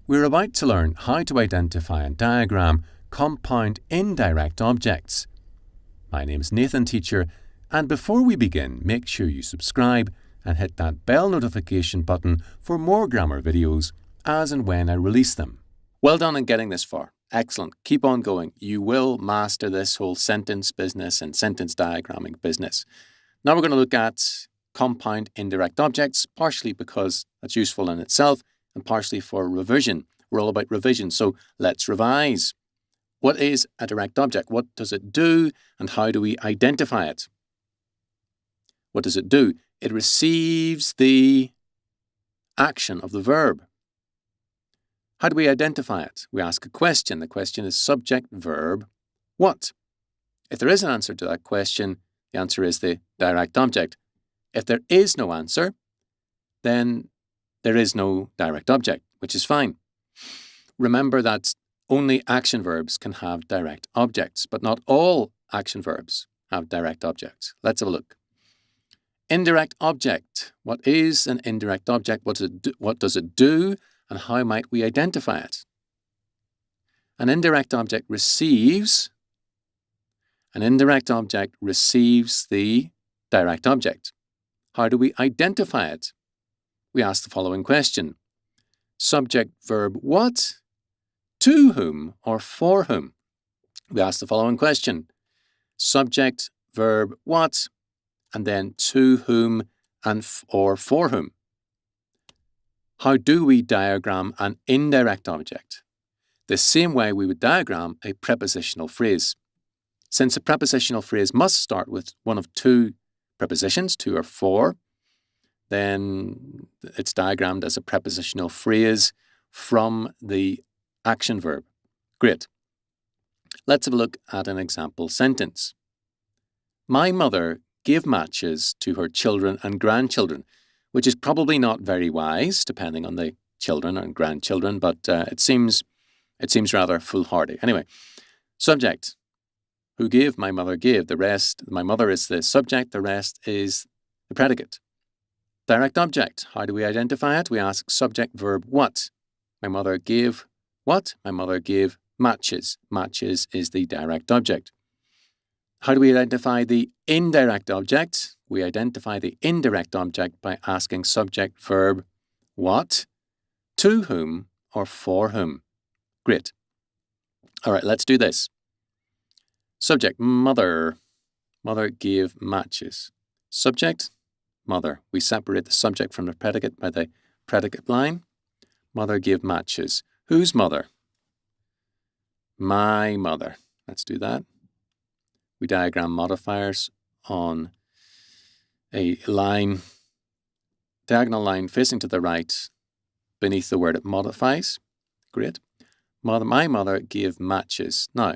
We're about to learn how to identify and diagram compound indirect objects. My name's Nathan Teacher, and before we begin, make sure you subscribe and hit that bell notification button for more grammar videos as and when I release them. Well done in getting this far. Excellent. Keep on going. You will master this whole sentence business and sentence diagramming business. Now we're going to look at compound indirect objects, partially because that's useful in itself and partially for revision. We're all about revision, so let's revise. What is a direct object? What does it do and how do we identify it? What does it do? It receives the action of the verb. How do we identify it? We ask a question. The question is subject, verb, what? If there is an answer to that question, the answer is the direct object. If there is no answer, then there is no direct object, which is fine. Remember that only action verbs can have direct objects, but not all action verbs have direct objects. Let's have a look. Indirect object. What is an indirect object? What does it do? And how might we identify it? An indirect object receives the direct object. How do we identify it? We ask the following question. Subject, verb, what? To whom or for whom? We ask the following question. Subject, verb, what? And then to whom and or for whom. How do we diagram an indirect object? The same way we would diagram a prepositional phrase. Since a prepositional phrase must start with one of two prepositions, to or for, then it's diagrammed as a prepositional phrase from the action verb. Great. Let's have a look at an example sentence. My mother gave matches to her children and grandchildren, which is probably not very wise, depending on the children and grandchildren, but it seems rather foolhardy. Anyway, subject. Who gave? My mother gave. The rest, my mother is the subject, the rest is the predicate. Direct object. How do we identify it? We ask subject, verb, what? My mother gave what? My mother gave matches. Matches is the direct object. How do we identify the indirect object? We identify the indirect object by asking subject, verb, what? To whom or for whom? Great. All right, let's do this. Subject, mother. Mother gave matches. Subject, mother. We separate the subject from the predicate by the predicate line. Mother gave matches. Whose mother? My mother. Let's do that. We diagram modifiers on a line, diagonal line facing to the right beneath the word it modifies. Great. My mother gave matches. Now,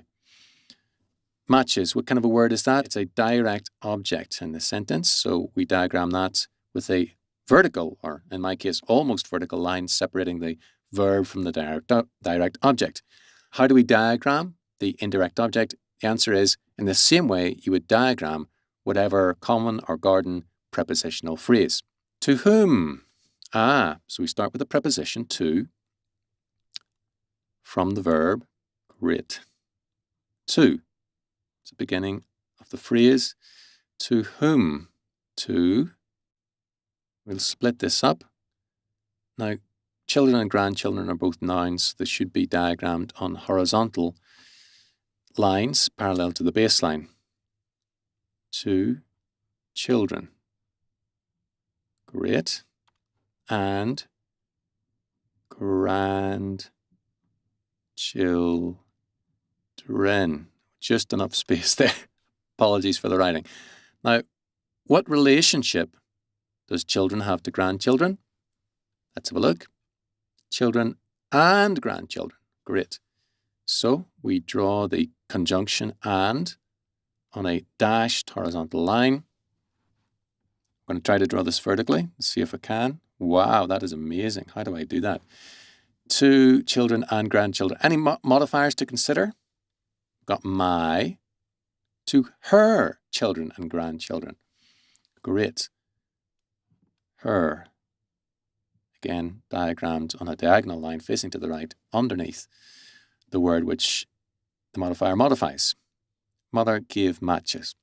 matches, what kind of a word is that? It's a direct object in the sentence, so we diagram that with a vertical, or in my case, almost vertical line separating the verb from the direct object. How do we diagram the indirect object? The answer is in the same way you would diagram whatever common or garden prepositional phrase. To whom? So we start with the preposition to, from the verb, great. To. It's the beginning of the phrase. To whom? To. We'll split this up. Now, children and grandchildren are both nouns. They should be diagrammed on horizontal lines parallel to the baseline. To children. Great. And grandchildren. Just enough space there. Apologies for the writing. Now, what relationship does children have to grandchildren? Let's have a look. Children and grandchildren. Great. So we draw the conjunction and on a dashed horizontal line. I'm going to try to draw this vertically. Let's see if I can. Wow, that is amazing. How do I do that? To children and grandchildren. Any modifiers to consider? Got my. To her children and grandchildren. Great. Her. again diagrammed on a diagonal line facing to the right underneath the word which the modifier modifies. Mother gave matches.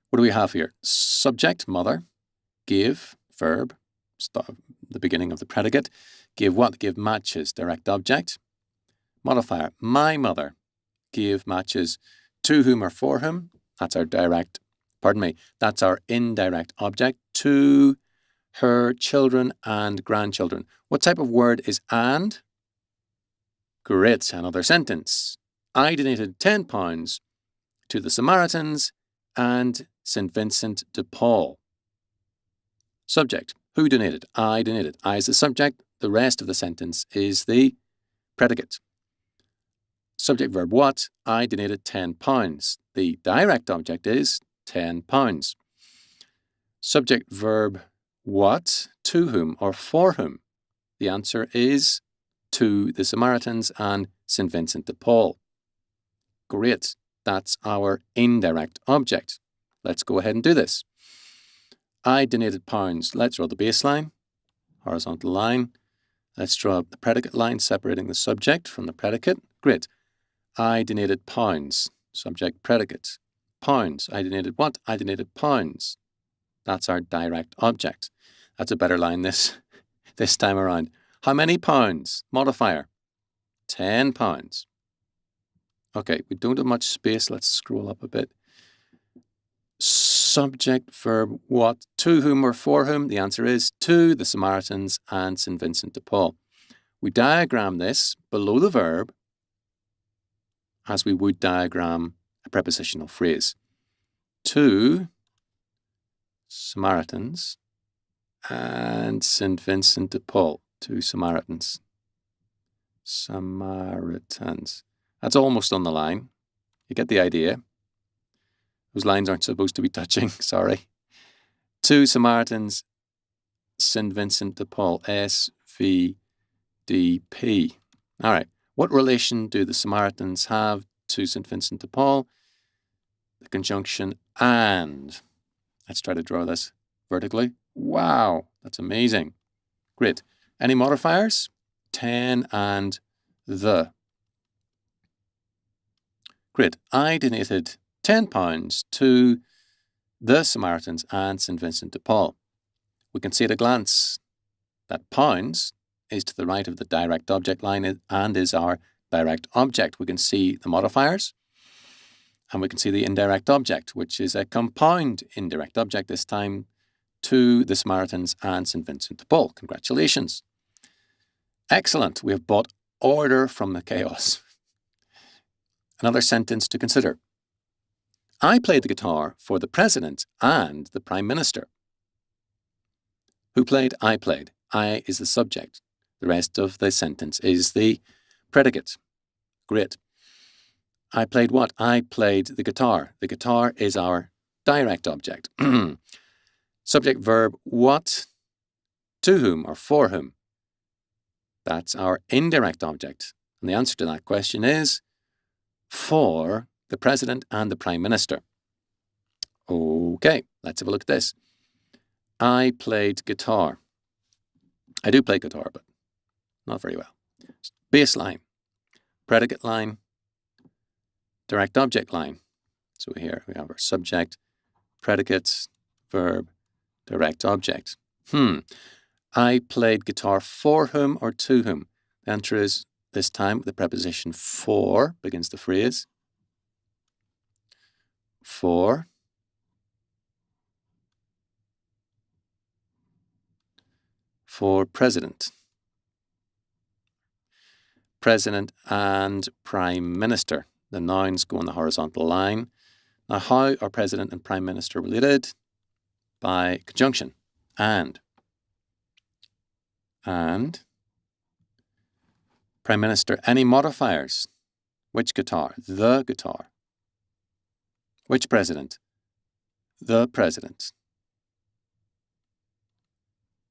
What do we have here? Subject, mother, gave, verb, the beginning of the predicate. Gave what? Gave matches, direct object. Modifier, my mother gave matches to whom or for whom. That's our that's our indirect object. To her children and grandchildren. What type of word is and? Great, another sentence. I donated £10 to the Samaritans and St. Vincent de Paul. Subject, who donated? I donated. I is the subject. The rest of the sentence is the predicate. Subject verb what? I donated £10. The direct object is £10. Subject verb what? To whom or for whom? The answer is to the Samaritans and St. Vincent de Paul. Great. That's our indirect object. Let's go ahead and do this. I donated pounds. Let's draw the baseline, horizontal line. Let's draw the predicate line separating the subject from the predicate. Great. I donated pounds. Subject, predicate. Pounds. I donated what? I donated pounds. That's our direct object. That's a better line this time around. How many pounds? Modifier. £10. Okay, we don't have much space. Let's scroll up a bit. Subject, verb, what? To whom or for whom? The answer is to the Samaritans and St. Vincent de Paul. We diagram this below the verb as we would diagram a prepositional phrase. To Samaritans and St. Vincent de Paul. To Samaritans. Samaritans. That's almost on the line. You get the idea. Those lines aren't supposed to be touching, sorry. To Samaritans, St. Vincent de Paul, SVDP. All right, what relation do the Samaritans have to St. Vincent de Paul? The conjunction and. Let's try to draw this vertically. Wow, that's amazing. Great. Any modifiers? 10 and the. Great. I donated £10 to the Samaritans and St. Vincent de Paul. We can see at a glance that pounds is to the right of the direct object line and is our direct object. We can see the modifiers and we can see the indirect object, which is a compound indirect object this time, to the Samaritans and St. Vincent de Paul. Congratulations. Excellent. We have brought order from the chaos. Another sentence to consider. I played the guitar for the President and the Prime Minister. Who played? I played. I is the subject. The rest of the sentence is the predicate. Great. I played what? I played the guitar. The guitar is our direct object. Subject verb what? To whom or for whom? That's our indirect object. And the answer to that question is for the President and the Prime Minister. Okay, let's have a look at this. I played guitar. I do play guitar, but not very well. Baseline, predicate line, direct object line. So here we have our subject, predicates, verb, direct object. I played guitar for whom or to whom? The answer is this time the preposition for begins the phrase. For President. President and Prime Minister. The nouns go on the horizontal line. Now, how are President and Prime Minister related? By conjunction. And Prime Minister. Any modifiers? Which guitar? The guitar. Which president? The president.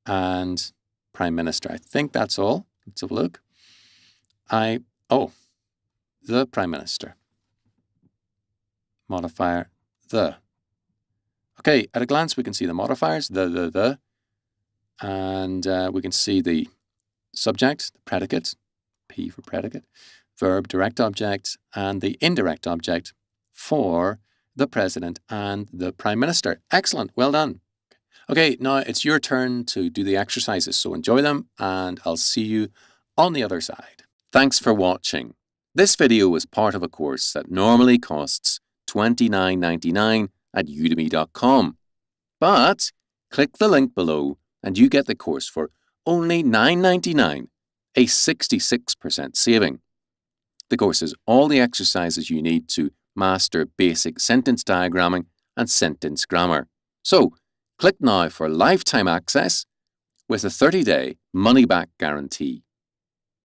And Prime Minister. I think that's all. Let's have a look. The Prime Minister. Modifier, the. Okay, at a glance we can see the modifiers, the. And we can see the subject, the predicate, P for predicate, verb, direct object, and the indirect object for the President and the Prime Minister. Excellent, well done. Okay, now it's your turn to do the exercises, so enjoy them, and I'll see you on the other side. Thanks for watching. This video was part of a course that normally costs $29.99 at udemy.com. But click the link below and you get the course for only $9.99, a 66% saving. The course has all the exercises you need to master basic sentence diagramming and sentence grammar. So, click now for lifetime access with a 30-day money-back guarantee.